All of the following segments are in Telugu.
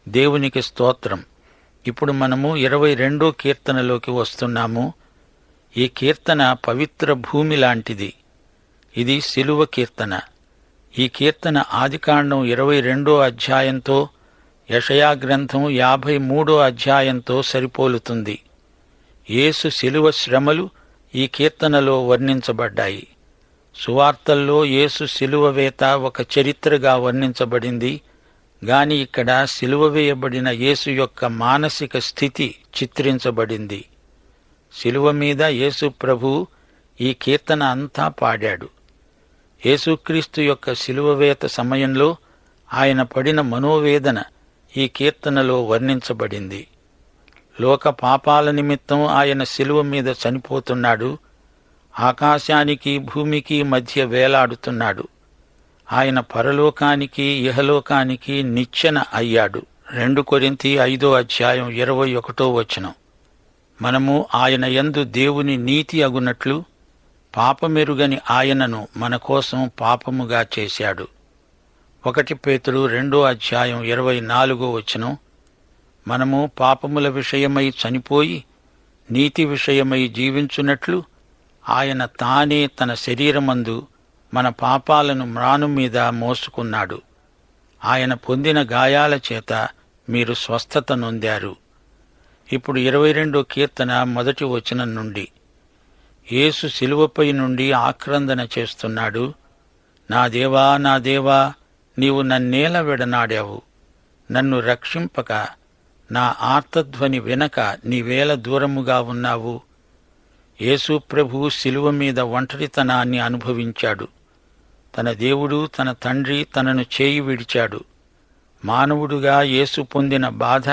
దేవునికి స్తోత్రం. ఇప్పుడు మనము 22వ కీర్తనలోకి వస్తున్నాము. ఈ కీర్తన పవిత్ర భూమి లాంటిది. ఇది శిలువ కీర్తన. ఈ కీర్తన ఆదికాండం 22వ అధ్యాయంతో, యెషయా గ్రంథం 53వ అధ్యాయంతో సరిపోలుతుంది. యేసు శిలువ శ్రమలు ఈ కీర్తనలో వర్ణించబడ్డాయి. సువార్తల్లో యేసు శిలువ వేత ఒక చరిత్రగా వర్ణించబడింది గాని ఇక్కడ శిలువ వేయబడిన యేసు యొక్క మానసిక స్థితి చిత్రించబడింది. శిలువ మీద యేసు ప్రభువు ఈ కీర్తన అంతా పాడాడు. యేసుక్రీస్తు యొక్క శిలువ వేత సమయంలో ఆయన పడిన మనోవేదన ఈ కీర్తనలో వర్ణించబడింది. లోక పాపాల నిమిత్తం ఆయన శిలువ మీద చనిపోతున్నాడు. ఆకాశానికి భూమికి మధ్య వేలాడుతున్నాడు. ఆయన పరలోకానికి ఇహలోకానికి నిచ్చెన అయ్యాడు. 2 కొరింథీ 5వ అధ్యాయం 21వ వచనం. మనము ఆయన యందు దేవుని నీతి అగునట్లు పాపమెరుగని ఆయనను మన కోసం పాపముగా చేశాడు. 1 పేతురు 2వ అధ్యాయం 24వ వచనం. మనము పాపముల విషయమై చనిపోయి నీతి విషయమై జీవించున్నట్లు ఆయన తానే తన శరీరమందు మన పాపాలను మ్రాను మీద మోసుకున్నాడు. ఆయన పొందిన గాయాల చేత మీరు స్వస్థత నొందారు. ఇప్పుడు 22వ కీర్తన 1వ వచనం నుండి. యేసు శిలువపై నుండి ఆక్రందన చేస్తున్నాడు. నా దేవా, నా దేవా, నీవు నన్నేల విడనాడావు. నన్ను రక్షింపక, నా ఆర్తధ్వని వినక నీవేల దూరముగా ఉన్నావు. యేసు ప్రభువు శిలువ మీద ఒంటరితనాన్ని అనుభవించాడు. తన దేవుడు, తన తండ్రి తనను చేయి విడిచాడు. మానవుడుగా యేసు పొందిన బాధ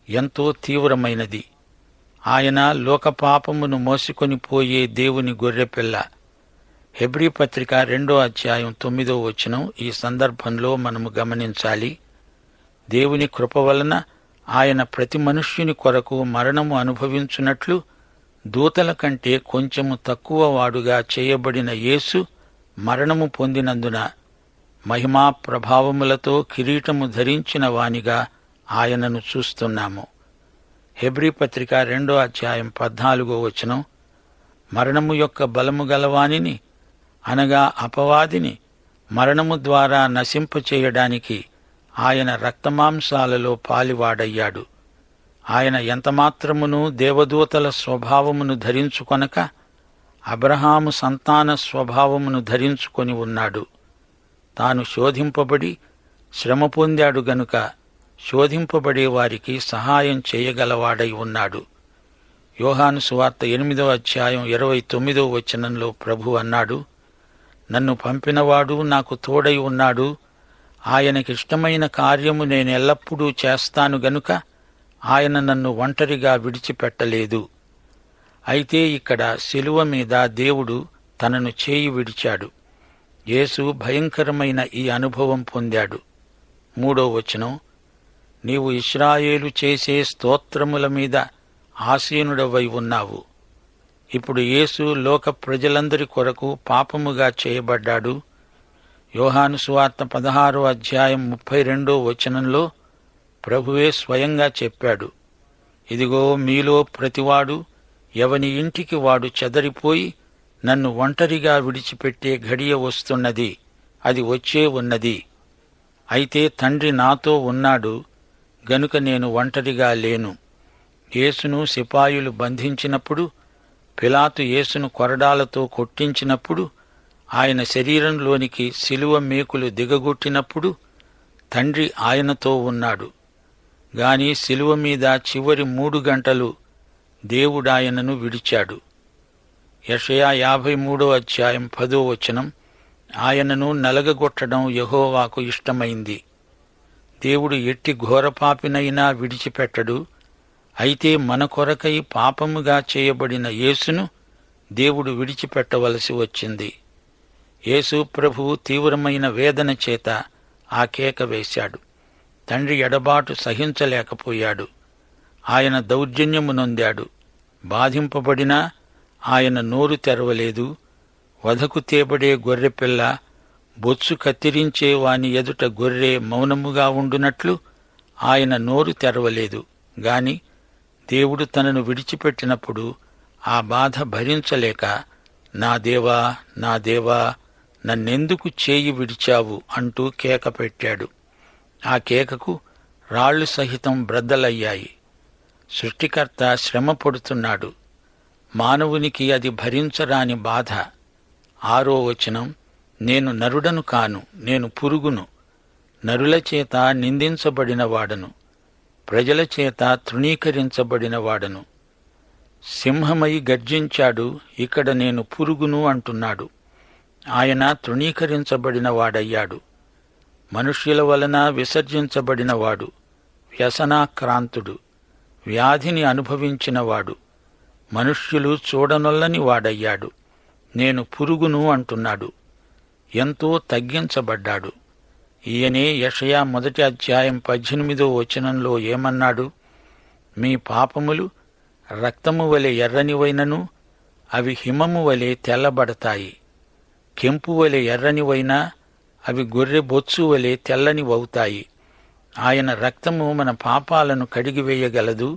ఎంతో తీవ్రమైనది. ఆయన లోకపాపమును మోసుకొని పోయే దేవుని గొర్రెపిల్ల. హెబ్రీ పత్రిక 2వ అధ్యాయం 9వ వచనం ఈ సందర్భంలో మనము గమనించాలి. దేవుని కృప వలన ఆయన ప్రతి మనుష్యుని కొరకు మరణము అనుభవించున్నట్లు దూతల కంటే కొంచెము తక్కువ వాడుగా చేయబడిన యేసు మరణము పొందినందున మహిమా ప్రభావములతో కిరీటము ధరించిన వానిగా ఆయనను చూస్తున్నాము. హెబ్రీ పత్రిక 2వ అధ్యాయం 14వ వచనం. మరణము యొక్క బలము గలవానిని, అనగా అపవాదిని మరణము ద్వారా నశింపచేయడానికి ఆయన రక్తమాంసాలలో పాలివాడయ్యాడు. ఆయన ఎంతమాత్రమును దేవదూతల స్వభావమును ధరించుకొనక అబ్రహాము సంతాన స్వభావమును ధరించుకొని ఉన్నాడు. తాను శోధింపబడి శ్రమ పొందాడు గనుక శోధింపబడే వారికి సహాయం చేయగలవాడై ఉన్నాడు. యోహాను సువార్త 8వ అధ్యాయం 29వ వచనంలో ప్రభు అన్నాడు, నన్ను పంపినవాడు నాకు తోడై ఉన్నాడు. ఆయనకిష్టమైన కార్యము నేనెల్లప్పుడూ చేస్తాను గనుక ఆయన నన్ను ఒంటరిగా విడిచిపెట్టలేదు. అయితే ఇక్కడ శిలువ మీద దేవుడు తనను చేయి విడిచాడు. యేసు భయంకరమైన ఈ అనుభవం పొందాడు. 3వ వచనం. నీవు ఇశ్రాయేలు చేసే స్తోత్రముల మీద ఆసీనుడవై ఉన్నావు. ఇప్పుడు యేసు లోక ప్రజలందరి కొరకు పాపముగా చేయబడ్డాడు. యోహాను సువార్త 16వ అధ్యాయం 32వ వచనంలో ప్రభువే స్వయంగా చెప్పాడు, ఇదిగో మీలో ప్రతివాడు ఎవని ఇంటికి వాడు చెదరిపోయి నన్ను ఒంటరిగా విడిచిపెట్టే ఘడియ వస్తున్నది, అది వచ్చే ఉన్నది. అయితే తండ్రి నాతో ఉన్నాడు గనుక నేను ఒంటరిగా లేను. యేసును సిపాయులు బంధించినప్పుడు, పిలాతు యేసును కొరడాలతో కొట్టించినప్పుడు, ఆయన శరీరంలోనికి శిలువ మేకులు దిగగొట్టినప్పుడు తండ్రి ఆయనతో ఉన్నాడు. గాని శిలువ మీద చివరి 3 గంటలు దేవుడాయనను విడిచాడు. యెషయా 53వ అధ్యాయం 10వ వచనం. ఆయనను నలగగొట్టడం యెహోవాకు ఇష్టమైంది. దేవుడు ఎట్టి ఘోరపాపినైనా విడిచిపెట్టడు. అయితే మన కొరకై పాపముగా చేయబడిన యేసును దేవుడు విడిచిపెట్టవలసి వచ్చింది. యేసు ప్రభువు తీవ్రమైన వేదన చేత ఆ కేక వేశాడు. తండ్రి ఎడబాటు సహించలేకపోయాడు. ఆయన దౌర్జన్యము నొందాడు. బాధింపబడినా ఆయన నోరు తెరవలేదు. వధకు తేబడే గొర్రెపిల్ల బొత్సు కత్తిరించే వాని ఎదుట గొర్రె మౌనముగా ఉండునట్లు ఆయన నోరు తెరవలేదు. గాని దేవుడు తనను విడిచిపెట్టినప్పుడు ఆ బాధ భరించలేక, నా దేవా, నా దేవా, నన్నెందుకు చేయి విడిచావు అంటూ కేక పెట్టాడు. ఆ కేకకు రాళ్లు సహితం బ్రద్దలయ్యాయి. సృష్టికర్త శ్రమ పడుతున్నాడు. మానవునికి అది భరించరాని బాధ. 6వ వచనం, నేను నరుడను కాను, నేను పురుగును, నరుల చేత నిందించబడినవాడను, ప్రజల చేత తృణీకరించబడినవాడను. సింహమై గర్జించాడు, ఇక్కడ నేను పురుగును అంటున్నాడు. ఆయన తృణీకరించబడినవాడయ్యాడు. మనుష్యుల వలన విసర్జించబడినవాడు, వ్యసనాక్రాంతుడు, వ్యాధిని అనుభవించినవాడు, మనుష్యులు చూడనొల్లని వాడయ్యాడు. నేను పురుగును అంటున్నాడు. ఎంతో తగ్గించబడ్డాడు. ఈయనే యెషయా 1వ అధ్యాయం 18వ వచనంలో ఏమన్నాడు? మీ పాపములు రక్తము వలె ఎర్రనివైనను అవి హిమము వలె తెల్లబడతాయి. కెంపు వలె ఎర్రనివైనా అవి గొర్రె బొచ్చు వలె తెల్లనివవుతాయి. ఆయన రక్తము మన పాపాలను కడిగివేయగలదు.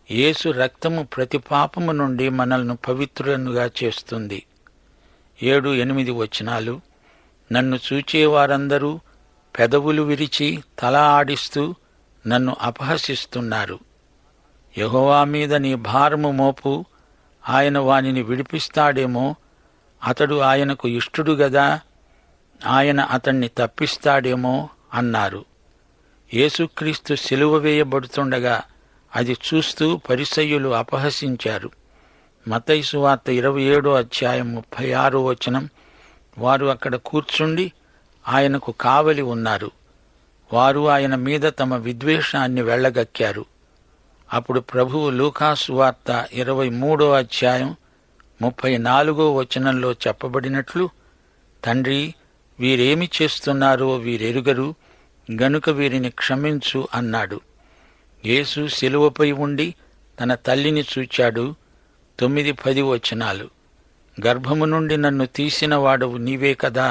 యేసు రక్తము ప్రతి పాపము నుండి మనల్ని పవిత్రులనుగా చేస్తుంది. 7-8 వచనాలు, నన్ను చూచేవారందరూ పెదవులు విరిచి తల ఆడిస్తూ నన్ను అపహసిస్తున్నారు. యెహోవా మీద నీ భారము మోపు, ఆయన వానిని విడిపిస్తాడేమో. అతడు ఆయనకు ఇష్టుడు గదా, ఆయన అతణ్ణి తప్పిస్తాడేమో అన్నారు. యేసుక్రీస్తు సిలువ వేయబడుతుండగా అది చూస్తూ పరిసయ్యులు అపహసించారు. మత్తయి సువార్త 27వ అధ్యాయం 36వ వచనం, వారు అక్కడ కూర్చుండి ఆయనకు కావలి ఉన్నారు. వారు ఆయన మీద తమ విద్వేషాన్ని వెళ్లగక్కారు. అప్పుడు ప్రభువు లూకాసు వార్త 23వ అధ్యాయం 34వ వచనంలో చెప్పబడినట్లు, తండ్రి, వీరేమి చేస్తున్నారో వీరెరుగరు, గనుక వీరిని క్షమించు అన్నాడు. యేసు శిలువపై ఉండి తన తల్లిని చూచాడు. 9-10 వచనాలు, గర్భము నుండి నన్ను తీసిన వాడవు నీవే కదా,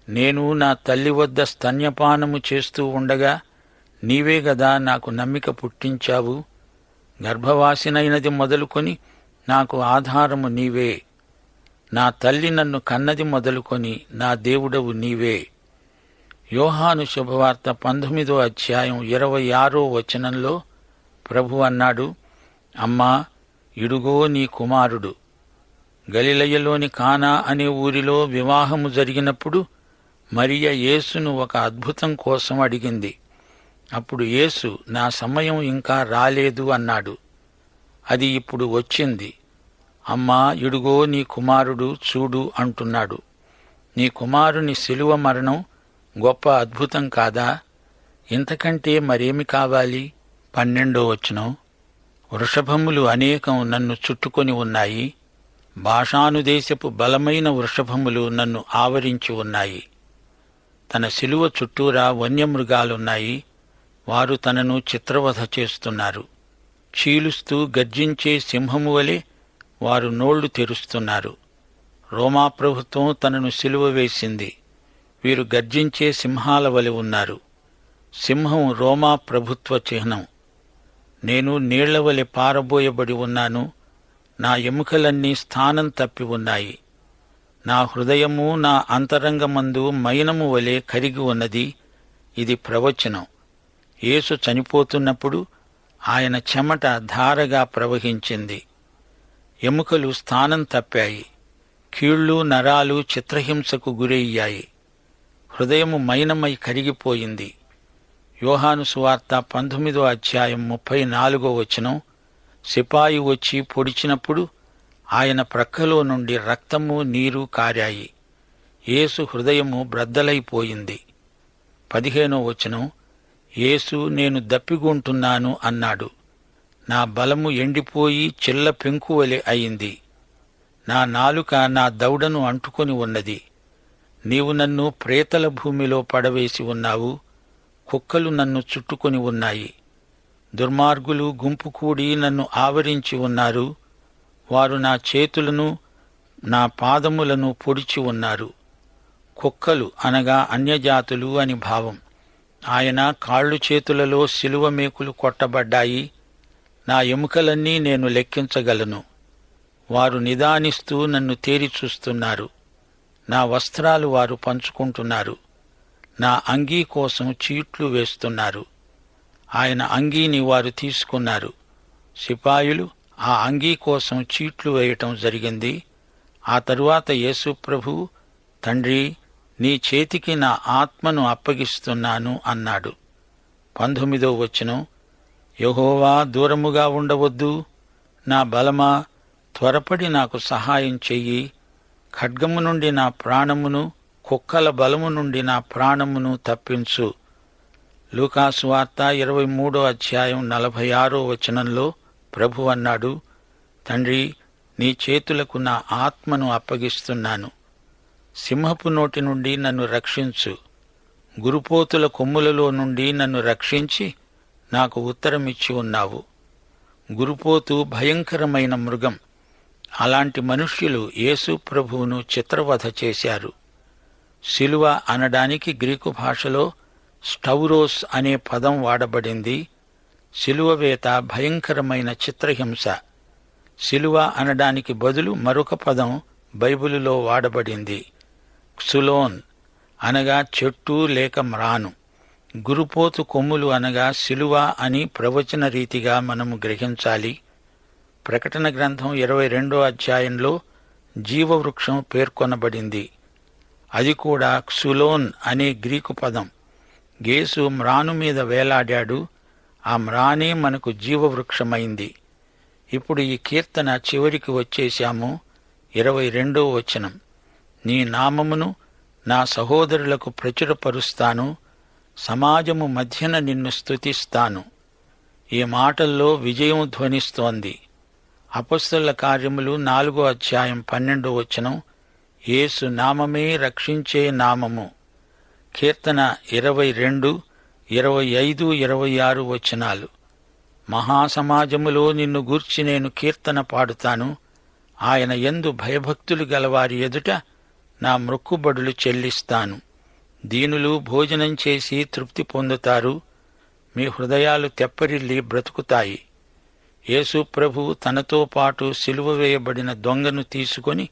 నేను నా తల్లి వద్ద స్తన్యపానము చేస్తూ ఉండగా నీవే గదా నాకు నమ్మిక పుట్టించావు. గర్భవాసినైనది మొదలుకొని నాకు ఆధారము నీవే. నా తల్లి నన్ను కన్నది మొదలుకొని నా దేవుడవు నీవే. యోహాను శుభవార్త 19వ అధ్యాయం 26వ వచనంలో ప్రభు అన్నాడు, అమ్మా, ఇడుగో నీ కుమారుడు. గలిలయలోని కానా అనే ఊరిలో వివాహము జరిగినప్పుడు మరియ యేసును ఒక అద్భుతం కోసం అడిగింది. అప్పుడు యేసు, నా సమయం ఇంకా రాలేదు అన్నాడు. అది ఇప్పుడు వచ్చింది. అమ్మా, ఇడుగో నీ కుమారుడు, చూడు అంటున్నాడు. నీ కుమారుని శిలువ మరణం గొప్ప అద్భుతం కాదా? ఇంతకంటే మరేమి కావాలి? 12వ వచనం, వృషభములు అనేకం నన్ను చుట్టుకొని ఉన్నాయి. బాషాను దేశపు బలమైన వృషభములు నన్ను ఆవరించి ఉన్నాయి. తన శిలువ చుట్టూరా వన్యమృగాలున్నాయి. వారు తనను చిత్రవధ చేస్తున్నారు. చీలుస్తూ గర్జించే సింహము వలె వారు నోళ్లు తెరుస్తున్నారు. రోమా ప్రభుత్వం తనను సిలువ వేసింది. వీరు గర్జించే సింహాల వలె ఉన్నారు. సింహం రోమా ప్రభుత్వ చిహ్నం. నేను నీళ్లవలె పారబోయబడి ఉన్నాను. నా ఎముకలన్నీ స్థానం తప్పి ఉన్నాయి. నా హృదయము నా అంతరంగమందు మైనము వలె కరిగి ఉన్నది. ఇది ప్రవచనం. యేసు చనిపోతున్నప్పుడు ఆయన చెమట ధారగా ప్రవహించింది. ఎముకలు స్థానం తప్పాయి. కీళ్లు నరాలు చిత్రహింసకు గురయ్యాయి. హృదయము మైనమై కరిగిపోయింది. యోహాను సువార్త 19వ అధ్యాయం 34వ వచనం, సిపాయి వచ్చి పొడిచినప్పుడు ఆయన ప్రక్కలో నుండి రక్తము నీరు కారాయి. యేసు హృదయము బ్రద్దలైపోయింది. 15వ వచనం, యేసు నేను దప్పిగొంటున్నాను అన్నాడు. నా బలము ఎండిపోయి చిల్ల పెంకువలె అయింది. నా నాలుక నా దవడను అంటుకొని ఉన్నది. నీవు నన్ను ప్రేతల భూమిలో పడవేసి ఉన్నావు. కుక్కలు నన్ను చుట్టుకొని ఉన్నాయి. దుర్మార్గులు గుంపు కూడి నన్ను ఆవరించి ఉన్నారు. వారు నా చేతులను నా పాదములను పొడిచి ఉన్నారు. కుక్కలు అనగా అన్యజాతులు అని భావం. ఆయన కాళ్ళు చేతులలో శిలువ మేకులు కొట్టబడ్డాయి. నా ఎముకలన్నీ నేను లెక్కించగలను. వారు నిదానిస్తూ నన్ను తేరి చూస్తున్నారు. నా వస్త్రాలు వారు పంచుకుంటున్నారు. నా అంగీ కోసం చీట్లు వేస్తున్నారు. ఆయన అంగీని వారు తీసుకున్నారు. సిపాయిలు ఆ అంగీ కోసం చీట్లు వేయటం జరిగింది. ఆ తరువాత యేసు ప్రభువు, తండ్రి, నీ చేతికి నా ఆత్మను అప్పగిస్తున్నాను అన్నాడు. 19వ వచనం, యెహోవా దూరముగా ఉండవద్దు, నా బలమా, త్వరపడి నాకు సహాయం చెయ్యి. ఖడ్గము నుండి నా ప్రాణమును, కుక్కల బలము నుండి నా ప్రాణమును తప్పించు. లూకాసు వార్త 23వ అధ్యాయం 46వ వచనంలో ప్రభు అన్నాడు, తండ్రి, నీ చేతులకు నా ఆత్మను అప్పగిస్తున్నాను. సింహపు నోటి నుండి నన్ను రక్షించు. గురుపోతుల కొమ్ములలో నుండి నన్ను రక్షించి నాకు ఉత్తరమిచ్చి ఉన్నావు. గురుపోతు భయంకరమైన మృగం. అలాంటి మనుష్యులు యేసు ప్రభువును చిత్రవధ చేశారు. శిలువ అనడానికి గ్రీకు భాషలో స్టౌరోస్ అనే పదం వాడబడింది. శిలువవేత భయంకరమైన చిత్రహింస. శిలువ అనడానికి బదులు మరొక పదం బైబిలులో వాడబడింది, క్సులోన్, అనగా చెట్టు లేక మ్రాను. గురుపోతు కొమ్ములు అనగా శిలువ అని ప్రవచన రీతిగా మనము గ్రహించాలి. ప్రకటన గ్రంథం 22వ అధ్యాయంలో జీవవృక్షం పేర్కొనబడింది. అది కూడా క్సులోన్ అనే గ్రీకు పదం. యేసు మ్రాను మీద వేలాడాడు. ఆ మ్రానే మనకు జీవవృక్షమైంది. ఇప్పుడు ఈ కీర్తన చివరికి వచ్చేశాము. 22వ వచనం, నీ నామమును నా సహోదరులకు ప్రచురపరుస్తాను, సమాజము మధ్యన నిన్ను స్తుతిస్తాను. ఈ మాటల్లో విజయం ధ్వనిస్తోంది. అపొస్తలుల కార్యములు 4వ అధ్యాయం 12వ వచనం, యేసు నామమే రక్షించే నామము. కీర్తన 22, 25, 26 వచనాలు, మహాసమాజములో నిన్ను గూర్చి నేను కీర్తన పాడుతాను. ఆయన యందు భయభక్తులు గలవారి ఎదుట నా మ్రొక్కుబడులు చెల్లిస్తాను. దీనులు భోజనం చేసి తృప్తి పొందుతారు. మీ హృదయాలు తెప్పరిల్లి బ్రతుకుతాయి. యేసు ప్రభువు తనతో పాటు సిలువ వేయబడిన దొంగను తీసుకొని